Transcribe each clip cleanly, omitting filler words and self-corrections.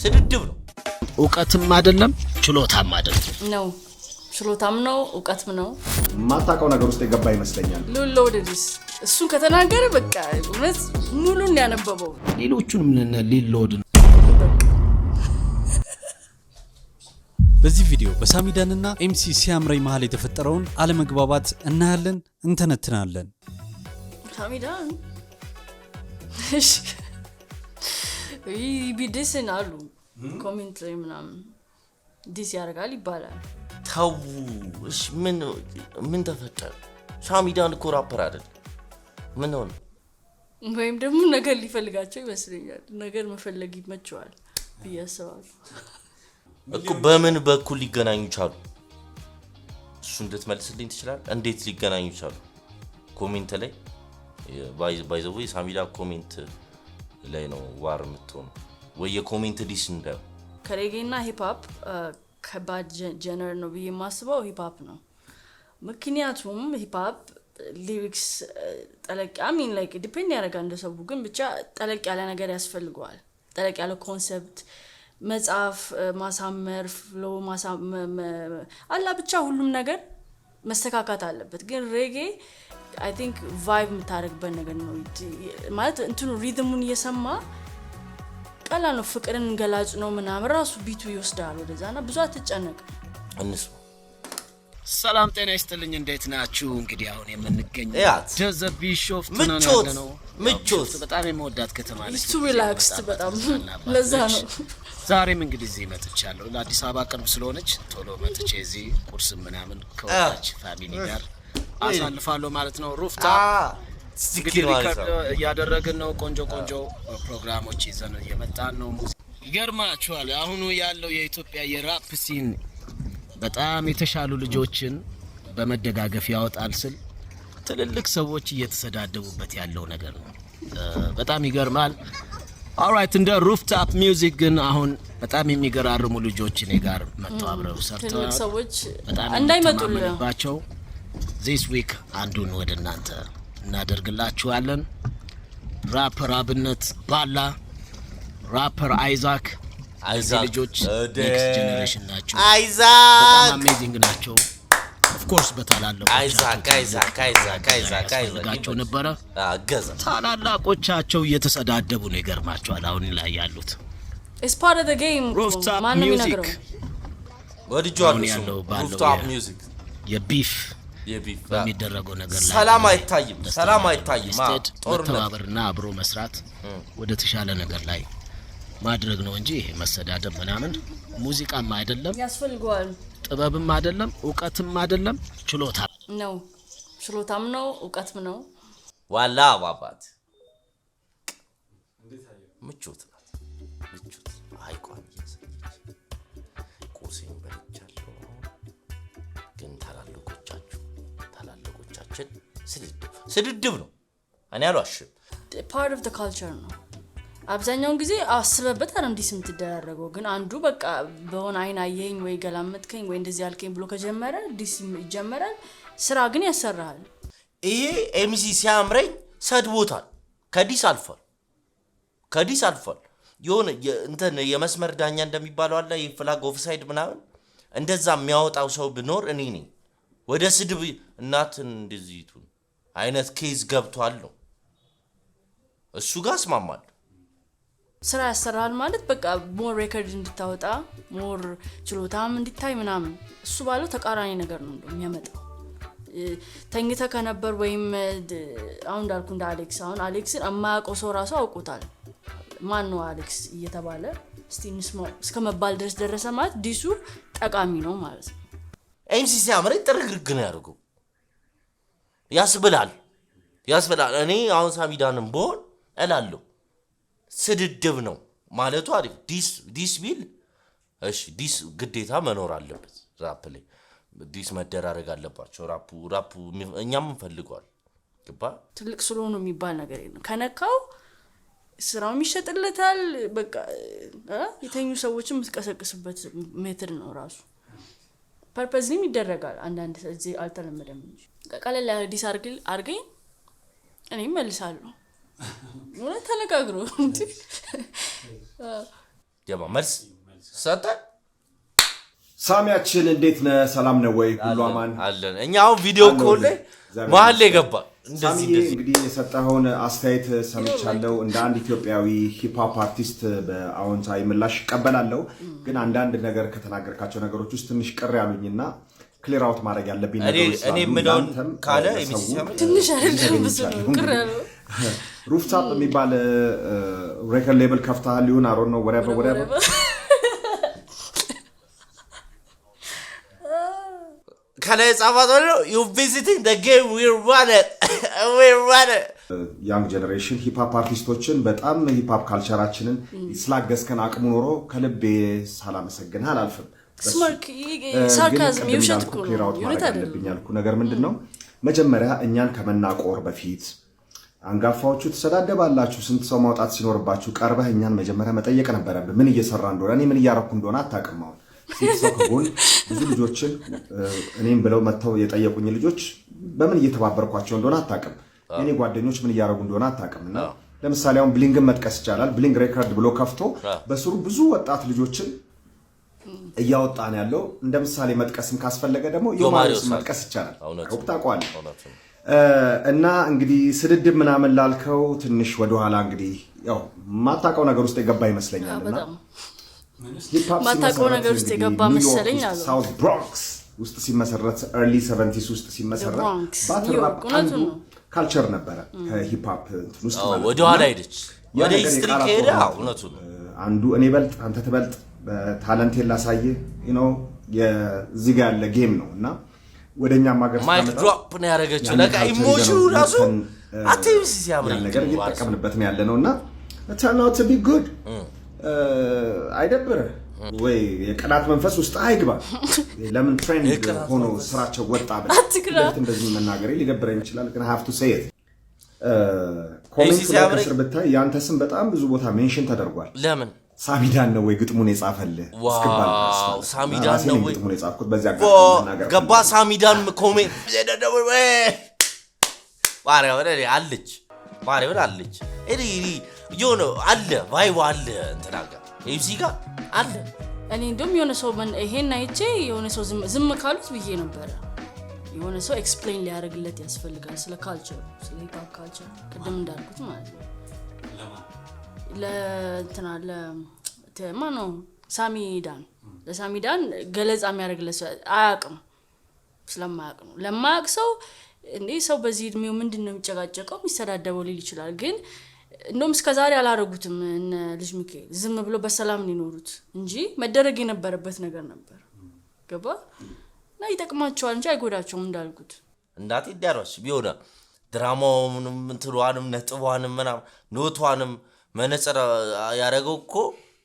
ስድድብ ነው እውቀትም አይደለም ችሎታም አይደለም ነው ችሎታም ነው እውቀትም ነው ማታቀው ነገር ውስጥ የገባ ይመስለኛል ሉሎድስ እሱን ከተናገረ በቃ እውነት ሙሉን ያነበበው ሌሎቹንም ሊሎድ በዚህ ቪዲዮ በሳሚዳንና ኤምሲ ሲያምረኝ መሃል የተፈጠረውን አለመግባባት እናያለን እንተነትናለን ሳሚዳን እሺ ቢዲስን አሉ ኮሜንት ላይ ምናምን ዲስ ያርጋል ይባላል ታው እሺ ምን ተፈጠረ ሳሚዳን እኮ ራፐር አይደል ምን ሆነ ወይም ደግሞ ነገር ሊፈልጋቸው ይመስለኛል ነገር መፈለግ ይመቸዋል ቢያሰባል እኮ በምን በኩል ሊገናኙ ቻሉ እሱ እንድትመልስልኝ ትችላል እንዴት ሊገናኙ ቻሉ ኮሜንት ላይ ባይዘው ሳሚዳ ኮሜንት ላይ ነው ዋር ምትሆን ወይ የኮሜንት ዲስ እንደው ከሬጌና ሂፕ ሆፕ ከባድ ጀነር ነው በየማስበው ሂፕ ሆፕ ነው ምክንያቱም ሂፕ ሆፕ ሊሪክስ ጠለቅ አሚን ላይክ ዲፔንድ ያደርጋል እንደሰው ግን ብቻ ጠለቅ ያለ ነገር ያስፈልገዋል ጠለቅ ያለ ኮንሰፕት መጻፍ ማሳመር ፍሎ አላ ብቻ ሁሉም ነገር መስተካከት አለበት ግን ሬጌ I think vibe የምታረግበት ነገር ነው ማለት እንትኑ ሪትሙን እየሰማ ቀላል ነው ፍቅርን ገላጭ ነው ምናምን ራሱ ቢቱ ይወስዳል ወደዛና ብዙ አትጨነቅ እንስ ሰላም ጤና ይስጥልኝ እንዴት ናችሁ እንግዲህ አሁን የምንገኘው ጀዘብ ቢሾፍት ነው ምቾት በጣም የምወዳት ከተማ ነች ቱ ሪላክስድ በጣም ለዛ ነው ዛሬም እንግዲህ እዚህ መጥቻለሁ ለአዲስ አበባ ቅርብ ስለሆነች ቶሎ መጥቼ እዚህ ቁርስ ምናምን ከወጣች ፋሚሊ ጋር አሳልፋለሁ ማለት ነው ሩፍታ እንግዲህ ያደረግን ነው ቆንጆ ፕሮግራሞች ይዘን እየመጣን ነው ይገርማችኋል አሁን ያለው የኢትዮጵያ የራፕ ሲን በጣም የተሻሉ ልጆችን በመደጋገፍ ያወጣል ስል ትልልቅ ሰዎች እየተሰዳደቡበት ያለው ነገር ነው በጣም ይገርማል ኦልራይት እንደ ሩፍታፕ ሚውዚክ ግን አሁን በጣም የሚገራርሙ ልጆች እኔ ጋር መጥተው አብረው ሰርተዋል ሰዎች በጣም እንዳይመጡልባቸው this week አንዱን ወደ እናንተ እናደርግላችኋለን ራፐር አብነት ባላ ራፐር አይዛክ ልጆች next generation ናቸው በጣም አሜዚንግ ናቸው of course በታላላቆች አይዛክ ነበረ አገዛ ታላላቆቻቸው እየተሰዳደቡ ነው ይገርማቸዋል አሁን ላይ ያሉት it's part of the game ማንም ይነግረው ወድጆአለሁ ሩፍታፕ ሚውዚክ የቢፍ በሚደረገው ነገር ላይ ሰላም አይታይም ጦርነትና አብሮ መስራት ወደ ተሻለ ነገር ላይ ማድረግ ነው እንጂ ይሄ መሰዳደብ ምናምን ሙዚቃም አይደለም ያስፈልገዋል ጥበብም አይደለም እውቀትም አይደለም ችሎታም ነው እውቀትም ነው ዋላ ባባት ምቾት አይቋም ቁርሴን በልቻለሁ ግን ታላላቆቻችን ስድድብ ነው እኔ አልዋሽም part of the culture ነው አብዛኛው ጊዜ አስበበት አረንዲስ የምትደረገው ግን አንዱ በቃ በሆነ አይን አየኝ ወይ ገላመጥከኝ ወይ እንደዚህ ያልከኝ ብሎ ከጀመረ ዲስ ይጀመራል ስራ ግን ያሰራል ይሄ ኤምሲ ሲያምረኝ ሰድቦታል ከዲስ አልፏል የሆነ እንትን የመስመር ዳኛ እንደሚባለው አለ የፍላግ ኦፍሳይድ ምናምን እንደዛ የሚያወጣው ሰው ቢኖር እኔ ነኝ ወደ ስድብ እናትን እንደዚህቱ አይነት ኬዝ ገብቷል ነው እሱ ጋር ስማማል ስራ ያሰራል ማለት በቃ ሞር ሬከርድ እንድታወጣ ሞር ችሎታም እንድታይ ምናምን እሱ ባለው ተቃራኒ ነገር ነው የሚያመጣው ተኝተ ከነበር ወይም አሁን እንዳልኩ እንደ አሌክስን አማያውቀው ሰው ራሱ አውቆታል ማን ነው አሌክስ እየተባለ ስቲንስ እስከመባል ድረስ ደረሰ ማለት ዲሱ ጠቃሚ ነው ማለት ነው ኤምሲ ሲያምረኝ ጥርግርግ ነው ያደርገው ያስብላል እኔ አሁን ሳሚዳንም ቦል እላለሁ ስድድብ ነው ማለቱ አሪፍ ዲስ ቢል እሺ ዲስ ግዴታ መኖር አለበት ራፕ ላይ ዲስ መደራረግ አለባቸው ራፑ እኛም እንፈልጋለን ግባ ትልቅ ስለሆነ የሚባል ነገር የለም ከነካው ስራው ይሸጥለታል በቃ የተኙ ሰዎችን ምትቀሰቅስበት ሜትር ነው ራሱ ፐርፐዝሊ ይደረጋል አንዳንድ እዚህ አልተለመደም እንጂ ቀለል ያለ ዲስ አርገኝ እኔ መልሳለሁ ወላ ተነጋግሩ ጀማ መልስ ሰጠ። ሳሚያችን እንዴት ነህ? ሰላም ነው ወይ? ሁሉ አማን አለን። እኛው ቪዲዮ ኮል ላይ መሀል ላይ ገባ። እንደዚህ እንግዲህ የሰጠኸውን አስተያየት ሰምቻለሁ። እንደ አንድ ኢትዮጵያዊ ሂፕ ሆፕ አርቲስት በአዎንታዊ ምላሽ እቀበላለሁ። ግን አንዳንድ ነገር ከተናገርካቸው ነገሮች ውስጥ ትንሽ ቅር ያሉኝና ክሊር አውት ማድረግ ያለብኝ ነገሮች እኔ ምንድን ካለ ትንሽ አይደለም ብዙ ነው ቅር ያለው። ሩፍታፕ የሚባል ሬከርድ ሌብል ከፍተሃል ሊሆን አሮን ነው whatever ከላይ ጻፋት ነው you visiting the game we run it ያንግ ጀነሬሽን ሂፕ ሆፕ አርቲስቶችን በጣም ሂፕ ሆፕ ካልቸራችንን ስላገዝከን አቅሙ ኖሮ ከልቤ ሳላመሰግንህ አላልፍም። ስማርክ ሳርካዝም ይውሸት እኮ ነው ያለብኝ ያልኩ ነገር ምንድነው መጀመሪያ እኛን ከመናቆር በፊት አንጋፋዎቹ ተሰዳደባላችሁ ስንት ሰው ማውጣት ሲኖርባችሁ ቀርበህ እኛን መጀመሪያ መጠየቅ ነበረብህ። ምን እየሰራ እንደሆነ እኔ ምን እያረኩ እንደሆነ አታውቅም። ስንት ሰው ከጎን ብዙ ልጆችን እኔም ብለው መተው የጠየቁኝ ልጆች በምን እየተባበርኳቸው እንደሆነ አታውቅም። የኔ ጓደኞች ምን እያረጉ እንደሆነ አታውቅምና ለምሳሌ አሁን ብሊንግን መጥቀስ ይቻላል። ብሊንግ ሬከርድ ብሎ ከፍቶ በስሩ ብዙ ወጣት ልጆችን እያወጣ ነው ያለው። እንደ ምሳሌ መጥቀስም ካስፈለገ ደግሞ ዮማሪስ መጥቀስ ይቻላል። ወቅታቋል እና እንግዲህ ስድድብ ምናምን ላልከው ትንሽ ወደ ኋላ እንግዲህ ያው ማታቀው ነገር ውስጥ የገባ ይመስለኛልና ማታቀው ነገር ውስጥ የገባ መሰለኝ አሉ። ሳውዝ ብሮንክስ ውስጥ ሲመሰረት early 70s ውስጥ ሲመሰረት ባትራፕ አንዱ ካልቸር ነበረ ከሂፕ ሆፕ ውስጥ ማለት ወደ ኋላ ሄደች ወደ ሂስትሪ ከሄደ እውነቱ ነው። አንዱ እኔ በልጥ አንተ ትበልጥ ታለንት ላሳየ የዚህ ጋር ያለ ጌም ነውና ወደኛ ማገር ማይክ ድሮፕ ነው ያረጋችው ለካ ኢሞሽኑ ራሱ አትይስ ሲያምር ነገር እየተጠቀምንበት ነው ያለነውና turn out to be good አይደብረ ወይ የቀናት መንፈስ ውስጥ አይግባ። ለምን ትሬንድ ሆኖ ስራቸው ወጣ ብለህ እንደዚህ መናገር ሊደብረኝ ይችላል። ግን I have to say it ኮሜንት ላይ ከስር ብታይ ያንተ ስም በጣም ብዙ ቦታ ሜንሽን ተደርጓል። ለምን ሳሚዳን ነው ወይ ግጥሙን የጻፈልህ? ዋው ሳሚዳን ነው ወይ ግጥሙን የጻፍኩት? በዚያ ጋር ነገር ገባ ሳሚዳን ኮሜንት ባሪያው አለች ዮኖ አለ ቫይብ አለ እንትናጋ ኤምሲ ጋር አለ። እኔ እንደውም የሆነ ሰው ይሄን አይቼ የሆነ ሰው ዝም ካሉት ብዬ ነበር። የሆነ ሰው ኤክስፕሌን ሊያደርግለት ያስፈልጋል ስለ ካልቸር ስለ ሂፕ ሆፕ ካልቸር ቅድም እንዳልኩት ማለት ነው። ለእንትና ለማን ነው ለሳሚዳን ገለጻ የሚያደርግለት አያውቅም። ስለማያውቅ ነው። ለማያውቅ ሰው እንዴ ሰው በዚህ እድሜው ምንድነው የሚጨቃጨቀው የሚሰዳደበው ሊል ይችላል። ግን እንደውም እስከዛሬ አላረጉትም እነ ልጅ ሚካኤል ዝም ብሎ በሰላም ሊኖሩት እንጂ መደረግ የነበረበት ነገር ነበር። ገባ እና ይጠቅማቸዋል እንጂ አይጎዳቸውም። እንዳልኩት እንዳት ይዳራሽ ቢሆነ ድራማውንም እንትሏንም ነጥቧንም ምናምን ኖቷንም መነጽር ያረጋው እኮ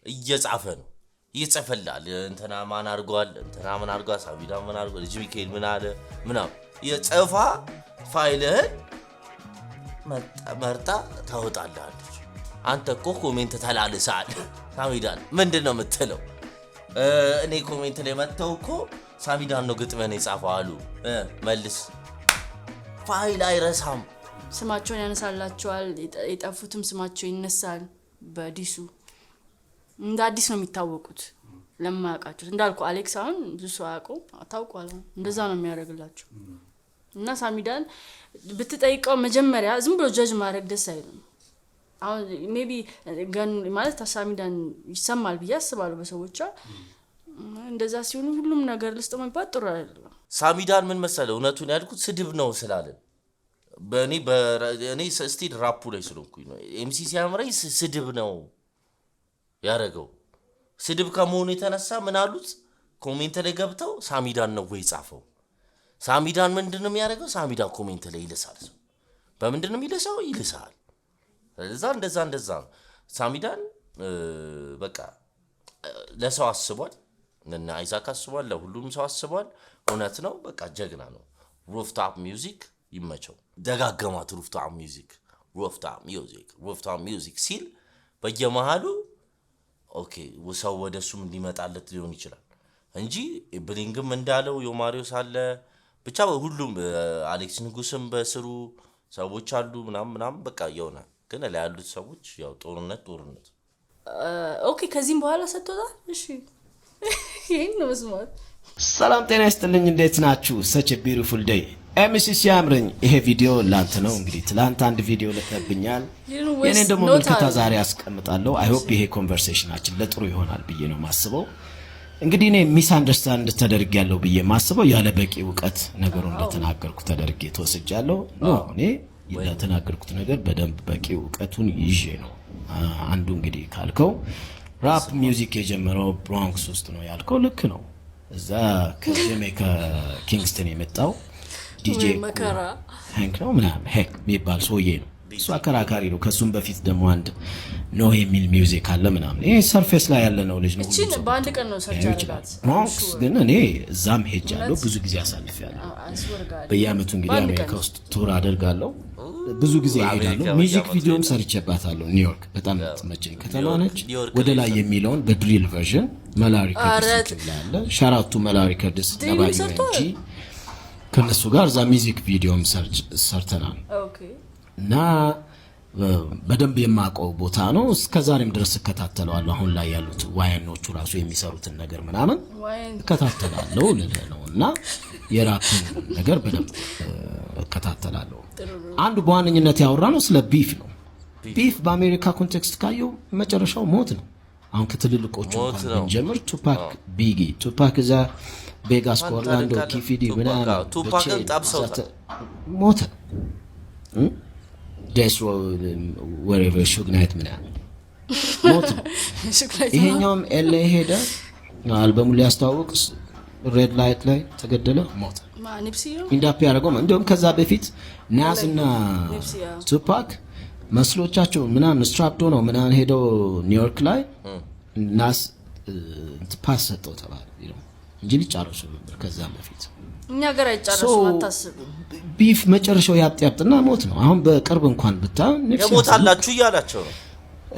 እየጻፈ ነው ይጽፈላል። እንትና ማን አርጓል እንትና ማን አርጓል ሳቢዳ ማን አርጓል ልጅ ሚካኤል ምን አለ ምናምን የጽፋ ፋይልህን መርጣ ታወጣለች። አንተ እኮ ኮሜንት ተላልሳል ሳሚዳን ምንድነው የምትለው? እኔ ኮሜንት ላይ መተው እኮ ሳሚዳን ነው ግጥመን የጻፈው አሉ። መልስ ፋይል አይረሳም። ስማቸውን ያነሳላቸዋል። የጠፉትም ስማቸው ይነሳል። በዲሱ እንደ አዲስ ነው የሚታወቁት ለማያውቃቸው። እንዳልኩ አሌክስ አሁን ብዙ ሰው ያውቀው ታውቋል። እንደዛ ነው የሚያደርግላቸው። እና ሳሚዳን ብትጠይቀው መጀመሪያ ዝም ብሎ ጀጅ ማድረግ ደስ አይልም። አሁን ሜቢ ገን ማለት ሳሚዳን ይሰማል ብዬ አስባለሁ በሰዎቿ። እንደዛ ሲሆን ሁሉም ነገር ልስጠው መባጥ ጥሩ አይደለም። ሳሚዳን ምን መሰለው እውነቱን ያልኩት ስድብ ነው ስላለን በእኔ ስቲል ራፑ ላይ ስለሆንኩኝ ነው። ኤምሲ ሲያምረኝ ስድብ ነው ያረገው። ስድብ ከመሆኑ የተነሳ ምን አሉት ኮሜንት ላይ ገብተው ሳሚዳን ነው ወይ ጻፈው? ሳሚዳን ምንድነው የሚያደርገው? ሳሚዳን ኮሜንት ላይ ይልሳል። በምንድነው የሚልሰው? ይልሳል። እንደዛ ሳሚዳን በቃ ለሰው አስቧል። እና አይዛክ አስቧል። ለሁሉም ሰው አስቧል። እውነት ነው። በቃ ጀግና ነው። ሩፍታፕ ሚውዚክ ይመቸው። ደጋገማት ሩፍታፕ ሚውዚክ ሲል በየመሃሉ ኦኬ ሰው ወደሱም እንዲመጣለት ሊሆን ይችላል እንጂ ብሊንግም እንዳለው ዮማሪዮስ አለ ብቻ ሁሉም አሌክስ ንጉስም በስሩ ሰዎች አሉ ምናምን በቃ ይሆናል። ግን ላይ ያሉት ሰዎች ያው ጦርነት ኦኬ ከዚህም በኋላ ሰጥቶታል እሺ ይሄን ነው መስማት ሰላም ጤና ይስጥልኝ እንዴት ናችሁ such a beautiful day ኤምሲ ሲያምረኝ ይሄ ቪዲዮ ላንተ ነው እንግዲህ ትላንት አንድ ቪዲዮ ለከብኛል የኔ ደግሞ ምልክታ ዛሬ አስቀምጣለሁ አይ ሆፕ ይሄ ኮንቨርሴሽናችን ለጥሩ ይሆናል ብዬ ነው ማስበው እንግዲህ እኔ ሚስ አንደርስታንድ ተደርጊያለሁ ብዬ ማስበው ያለ በቂ ዕውቀት ነገሩን እንደተናገርኩ ተደርጌ ተወስጃለሁ ነው እኔ የተናገርኩት ነገር በደንብ በቂ ዕውቀቱን ይዤ ነው አንዱ እንግዲህ ካልከው ራፕ ሚውዚክ የጀመረው ብሮንክስ ውስጥ ነው ያልከው ልክ ነው እዛ ከጀሜካ ኪንግስተን የመጣው ዲጄ መከራ ሃንክ ነው ምናምን ሄክ የሚባል ሰውዬ ነው እሱ አከራካሪ ነው ከሱም በፊት ደግሞ አንድ ኖ የሚል ሚውዚክ አለ ምናምን ይሄ ሰርፌስ ላይ ያለ ነው ልጅ ነው እቺ በአንድ ቀን ነው ሰርቻለሁ ብሮንክስ ግን እኔ እዛም ሄጃለሁ ብዙ ጊዜ አሳልፌያለሁ በየአመቱ እንግዲህ አሜሪካ ውስጥ ቱር አደርጋለሁ ብዙ ጊዜ ሄዳለሁ ሚውዚክ ቪዲዮም ሰርቼባታለሁ ኒውዮርክ በጣም ተመቸኝ ከተማ ነች ወደ ላይ የሚለውን በድሪል ቨርዥን መላሪ ከርድስ ይላል ሻራቱ መላሪ ከርድስ ነባዩ እንጂ ከነሱ ጋር እዛ ሚውዚክ ቪዲዮም ሰርተናል ኦኬ እና በደንብ የማቀው ቦታ ነው እስከዛሬም ድረስ እከታተለዋለሁ አሁን ላይ ያሉት ዋይኖቹ ራሱ የሚሰሩትን ነገር ምናምን እከታተላለሁ ነውና የራፕን ነገር በደንብ እከታተላለሁ አንዱ በዋነኝነት ያወራነው ስለ ቢፍ ነው ቢፍ በአሜሪካ ኮንቴክስት ካየው መጨረሻው ሞት ነው አሁን ከትልልቆቹ እንኳን ጀምር ቱፓክ ቢጊ ቱፓክ እዛ ቬጋስ ኦርላንዶ ኪፊዲ ምናምን ቱፓክን ጣብሰው ሞት That's wherever Suge Knight ምናምን ሞት ይሄኛውም ኤልኤ ሄደ አልበሙ ሊያስተዋውቅ ሬድ ላይት ላይ ተገደለ ሞት ኢንዳፕ ያደረገው እንደውም ከዛ በፊት ናስ እና ቱፓክ መስሎቻቸው ምናምን ስትራፕዶ ነው ምናምን ሄደው ኒውዮርክ ላይ ናስ ፓስ ሰጠው ተባለ እንጂ ሊጫረሱ ነበር ከዛ በፊት እኛ ጋር አይጫረሱ አታስብ ቢፍ መጨረሻው ያጥያጥና ሞት ነው አሁን በቅርብ እንኳን ብታ የሞት አላችሁ ይያላችሁ ነው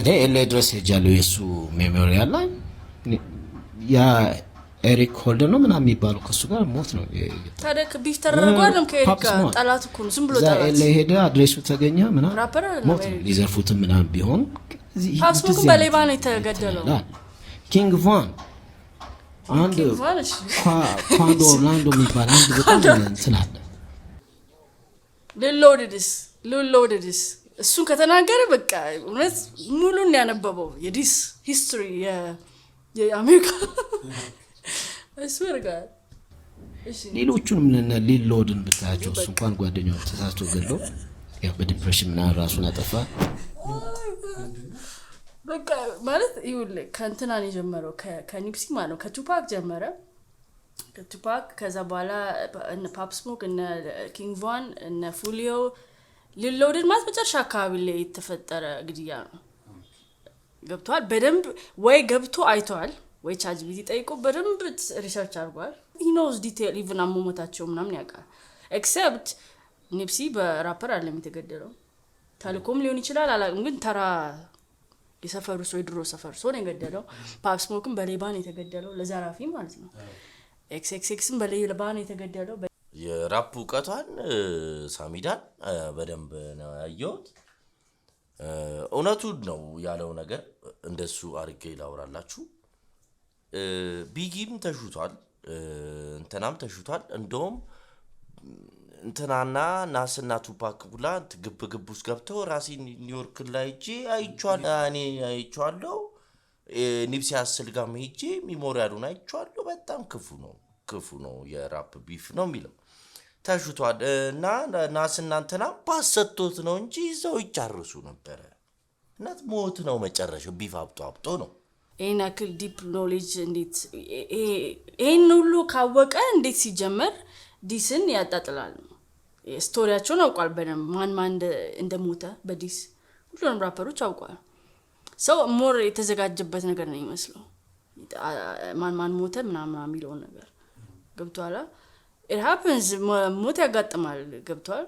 እኔ ኤልኤ ድረስ ሄጃለሁ የሱ ሜሞሪያል ላይ ያ ኤሪክ ሆልደር ነው ምናምን የሚባለው ከሱ ጋር ሞት ነው ታዲያ ቢፍ ተደረጓልም ከኤሪክ ጠላት እኮ ነው ዝም ብሎ ጠላት ኤልኤ ሄደ አድሬሱ ተገኘ ምናምን ሞት ሊዘርፉት ምናምን ቢሆን ፓስፖርት በሌባ ነው የተገደለው ኪንግ ቫን አንድ ኳንዶ ኦርላንዶ የሚባል አንድ በጣም እንትን አለ ሎሎድስ እሱን ከተናገረ በቃ እውነት ሙሉን ያነበበው የዲስ ሂስትሪ የአሜሪካ አስወርጋ ሌሎቹንም ሊሎድን ብታያቸው እሱ እንኳን ጓደኛው ተሳስቶ ገለው ያ በዲፕሬሽን እና ራሱን አጠፋ በቃ ማለት ይውል ከእንትናን የጀመረው ከኒፕሲ ማለት ነው ከቱፓክ ጀመረ ከቱፓክ ከዛ በኋላ እነ ፓፕ ስሞክ እነ ኪንግ ቫን እነ ፉሊዮ ሊሎድን ማለት መጨረሻ አካባቢ ላይ የተፈጠረ ግድያ ነው ገብቷል በደንብ ወይ ገብቶ አይቷል ወይ ቻጅቢቲ ጠይቆ በደንብ ሪሰርች አድርጓል he knows detail even አሞመታቸው ምናምን ያውቃል except ኒፕሲ በራፐር አለም የተገደለው ታልኮም ሊሆን ይችላል አላውቅም ግን ተራ የሰፈሩ ሰው ድሮ ሰፈር ሰው ነው የገደለው ፓፕ ስሞክም በሌባን የተገደለው ለዛራፊ ማለት ነው ኤክስኤክስም በሌባን የተገደለው የራፕ ዕውቀቷን ሳሚዳን በደንብ ነው ያየሁት እውነቱ ነው ያለው ነገር እንደሱ አርጌ ላውራላችሁ ቢጊም ተሹቷል እንትናም ተሹቷል እንደውም እንትናና ናስና ቱፓክ ሁላ ግብ ውስጥ ገብተው ራሴን ኒውዮርክ ላይ እጄ አይቻለሁ ኒፕሲ አስልጋም ሄጄ ሚሞሪያሉን አይቻለሁ በጣም ክፉ ነው የራፕ ቢፍ ነው የሚለው ተሹቷል እና ናስና እንትና ባሰቶት ነው እንጂ እዛው ይጫርሱ ነበር እናት ሞት ነው መጨረሻው ቢፍ አብጦ ነው ኤናክል ዲፕ ኖሌጅ እንዴት ይሄን ሁሉ ካወቀ እንዴት ሲጀመር ዲስን ያጣጥላል ስቶሪያቸውን አውቋል በደንብ ማን እንደሞተ በዲስ ሁሉንም ራፐሮች አውቋል ሰው ሞር የተዘጋጀበት ነገር ነው የሚመስለው ማን ሞተ ምናምን የሚለው ነገር ገብቷል it happens ሞት ያጋጥማል ገብቷል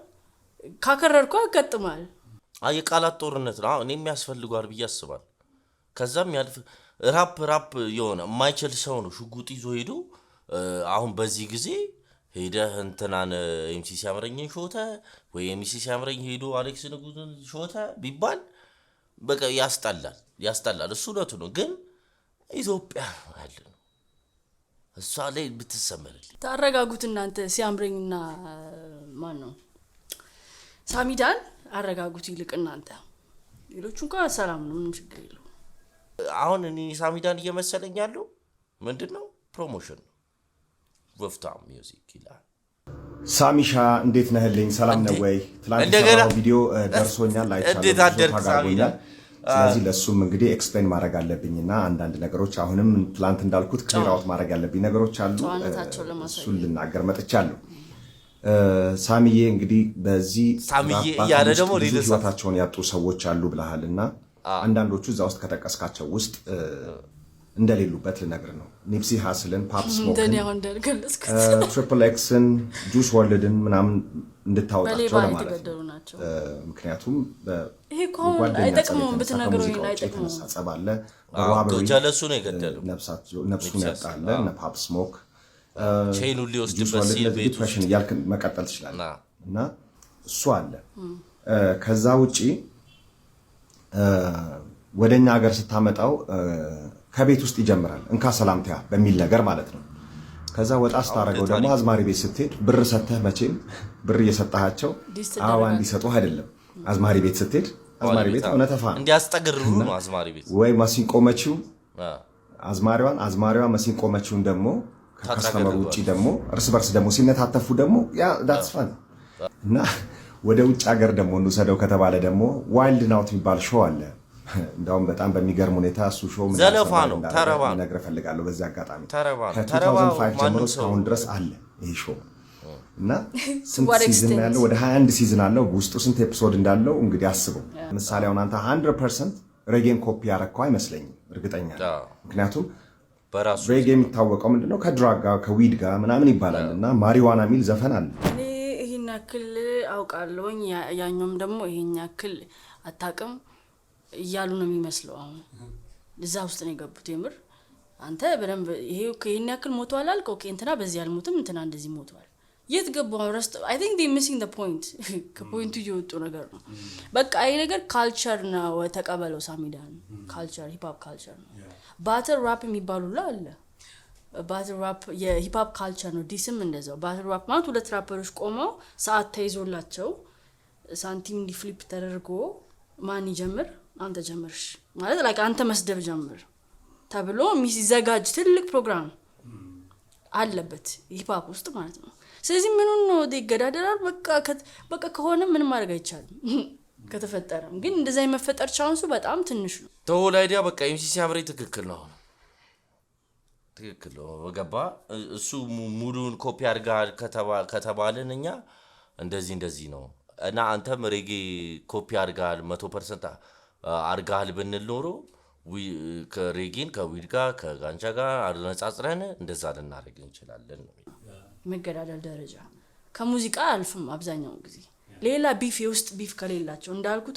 ካከረርኩ ያጋጥማል የቃላት ጦርነት ነው እኔ የሚያስፈልጓል ብዬ አስባለሁ ከዛም ያልፍ ራፕ የሆነ የማይችል ሰው ነው ሽጉጥ ይዞ ሄዶ አሁን በዚህ ጊዜ ሄደ እንትናን ኤምሲ ሲያምረኝን ሾተ ወይ ኤምሲ ሲያምረኝ ሄዶ አሌክስ ንጉስን ሾተ ቢባል በቃ ያስጠላል እሱ ነው ግን ኢትዮጵያ አለ እሷ ላይ ብትሰመርልኝ ታረጋጉት እናንተ ሲያምረኝና ማን ነው ሳሚዳን አረጋጉት ይልቅ እናንተ ሌሎቹ እንኳን ሰላም ነው ምንም ችግር የለው አሁን እኔ ሳሚዳን እየመሰለኝ ያለው ምንድነው ፕሮሞሽን ወፍታ ሚውዚክ ይላል ሳሚሻ እንዴት ነህልኝ ሰላም ነው ወይ ትላንት ቪዲዮ ደርሶኛል አይቻለሁ ስለዚህ ለሱም እንግዲህ ኤክስፕሌን ማድረግ አለብኝና አንዳንድ ነገሮች አሁንም ፕላንት እንዳልኩት ክሊር አውት ማድረግ ያለብኝ ነገሮች አሉ እሱን ልናገር መጥቻለሁ ሳሚዬ እንግዲህ በዚህ ሳሚዬ ያለ ደግሞ ህይወታቸውን ያጡ ሰዎች አሉ ብለሃልና አንዳንዶቹ እዛ ውስጥ ከተቀስካቸው ውስጥ እንደሌሉበት ልነግር ነው ኒፕሲ ሃስልን ፓፕ ስሞክን ትሪፕል ኤክስን ጁስ ወርልድን ምናምን እንድታወጣቸው ለማለት ነው ምክንያቱም ይሄ ኮን አይጠቅሙም ብትነግሩኝ አይጠቅሙም ጸባለ በዋበሩ ጀለሱ ነው የገደለው ነፍሱን ያጣለ እና ፓፕ ስሞክ ቼኑ ሊወስድበት ሲል ቤቱ ዲፕሬሽን ያልክ መቀጠል ትችላለህ እና እሱ አለ ከዛ ውጪ ወደኛ ሀገር ስታመጣው ከቤት ውስጥ ይጀምራል እንካ ሰላምታ በሚል ነገር ማለት ነው ከዛ ወጣ ስታረገው ደግሞ አዝማሪ ቤት ስትሄድ ብር ሰተህ መቼም ብር እየሰጣቸው አዋ እንዲሰጡህ አይደለም አዝማሪ ቤት ስትሄድ አዝማሪ ቤት እውነተፋ እንዲያስጠግሩ ነው አዝማሪ ቤት ወይ ማሲንቆ መቺው አዝማሪዋ ማሲንቆ መቺውን ደግሞ ከከስተመሩ ውጪ ደግሞ እርስ በርስ ደግሞ ሲነታተፉ ደግሞ ያ ዳትስ ፋን እና ወደ ውጭ ሀገር ደግሞ እንሰደው ከተባለ ደግሞ ዋይልድ ናውት የሚባል ሾው አለ እንደውም በጣም በሚገርም ሁኔታ እሱ ሾው ምን ዘለፋ ነው ተረባ ነገር ፈልጋለሁ በዛ አጋጣሚ ተረባ ከ2005 ጀምሮ እስካሁን ድረስ አለ ይሄ ሾው እና ስንት ሲዝን ያለው ወደ 21 ሲዝን አለው ውስጡ ስንት ኤፒሶድ እንዳለው እንግዲህ አስበው ምሳሌ አሁን አንተ 100% ሬጌን ኮፒ ያረከው አይመስለኝም እርግጠኛ ምክንያቱም በራሱ ሬጌ የሚታወቀው ምንድነው ከድራግ ጋር ከዊድ ጋር ምናምን ይባላልና ማሪዋና ሚል ዘፈን አለ እኔ ይሄን ያክል አውቃለሁኝ ያኛውም ደግሞ ይሄን ያክል አታውቅም እያሉ ነው የሚመስለው አሁን እዛ ውስጥ ነው የገቡት የምር አንተ በደንብ ይሄን ያክል ሞቷል አልከው እንትና በዚህ ያልሞትም እንትና እንደዚህ ሞቷል የት ገባው ረስት I think they missing the point ከፖይንቱ ይወጡ ነገር ነው በቃ ይሄ ነገር ካልቸር ነው ተቀበለው ሳሚዳን ካልቸር ሂፕ ሆፕ ካልቸር ነው ባትል ራፕ የሚባሉላ አለ ባትል ራፕ የሂፕ ሆፕ ካልቸር ነው ዲስም እንደዛው ባትል ራፕ ማለት ሁለት ራፐሮች ቆመው ሰዓት ተይዞላቸው ሳንቲም ዲፍሊፕ ተደርጎ ማን ይጀምር አንተ ጀምርሽ ማለት ላይክ አንተ መስደብ ጀምር ተብሎ የሚዘጋጅ ትልቅ ፕሮግራም አለበት ሂፕ ሆፕ ውስጥ ማለት ነው ስለዚህ ምኑን ነው ይገዳደራል በቃ ከሆነ ምን ማድረግ አይቻልም ከተፈጠረም ግን እንደዛ የመፈጠር ቻንሱ በጣም ትንሽ ነው ተወል አይዲያ በቃ ኤምሲ ሲያምረኝ ትክክል ነው ገባ እሱ ሙሉን ኮፒ አድርጋል ከተባለን እኛ እንደዚህ ነው እና አንተም ሬጌ ኮፒ አድርጋል 100% አድርጋል ብንል ኖሮ ከሬጌን ከዊድ ጋር ከጋንቻ ጋር አነጻጽረን እንደዛ ልናደርግ እንችላለን መገዳደል ደረጃ ከሙዚቃ አልፍም አብዛኛው ጊዜ ሌላ ቢፍ የውስጥ ቢፍ ከሌላቸው እንዳልኩት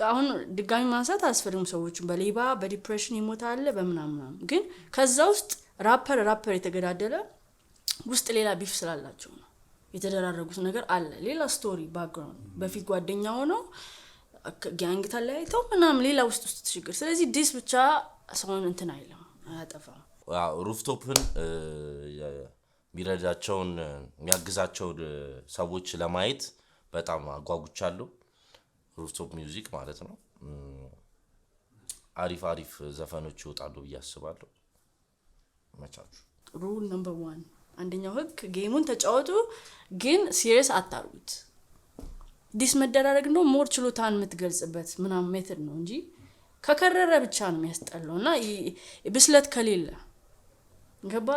አሁን ድጋሚ ማንሳት አስፈርም ሰዎች በሌባ በዲፕሬሽን ይሞታል በመናምናም ግን ከዛ ውስጥ ራፐር የተገዳደለ ውስጥ ሌላ ቢፍ ስላላቸው ነው የተደራረጉት ነገር አለ ሌላ ስቶሪ ባክግራውንድ በፊት ጓደኛ ሆኖ ጋንግ ተለያይተው ምናምን ሌላ ውስጥ ተሽግር ስለዚህ ዲስ ብቻ ሰውን እንትን አይልም አያጠፋም ሩፍቶፕን ሚረዳቸውን የሚያግዛቸው ሰዎች ለማየት በጣም አጓጉቻለሁ ሩፍቶፕ ሚውዚክ ማለት ነው አሪፍ ዘፈኖች ይወጣሉ ብያስባለሁ መቻቹ ሩል ነምበር 1 አንደኛው ህግ ጌሙን ተጫወቱ ግን ሲሪየስ አታርጉት ዲስ መደራረግ ነው ሞር ችሎታን የምትገልጽበት ምናምን ሜተድ ነው እንጂ ከከረረ ብቻ ነው የሚያስጠላውና ብስለት ከሌለ ገባ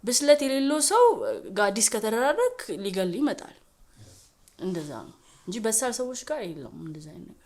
ብስለት የሌለው ሰው ጋር ዲስ ከተደራረግ ሊገል ይመጣል እንደዛ ነው እንጂ በሳል ሰዎች ጋር የለም እንደዛ አይነት